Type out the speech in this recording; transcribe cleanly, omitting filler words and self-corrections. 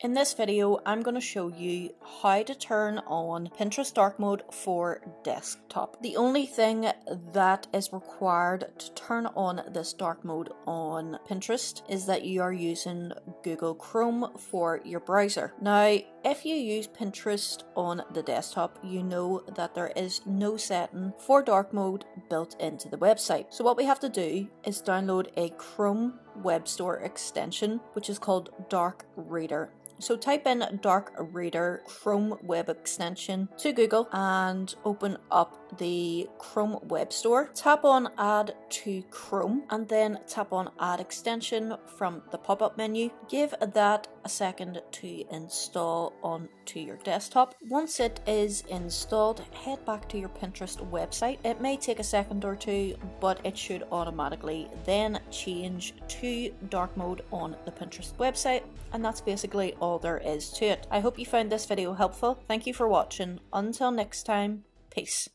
In this video, I'm going to show you how to turn on Pinterest dark mode for desktop. The only thing that is required to turn on this dark mode on Pinterest is that you are using Google Chrome for your browser. Now, if you use Pinterest on the desktop, you know that there is no setting for dark mode built into the website. So what we have to do is download a Chrome Web Store extension, which is called Dark Reader. So type in Dark Reader Chrome Web Extension to Google and open up the Chrome Web Store. Tap on Add to Chrome and then tap on Add Extension from the pop-up menu. Give that a second to install onto your desktop. Once it is installed, head back to your Pinterest website. It may take a second or two, but it should automatically then change to dark mode on the Pinterest website, and that's basically all there is to it. I hope you found this video helpful. Thank you for watching. Until next time, peace.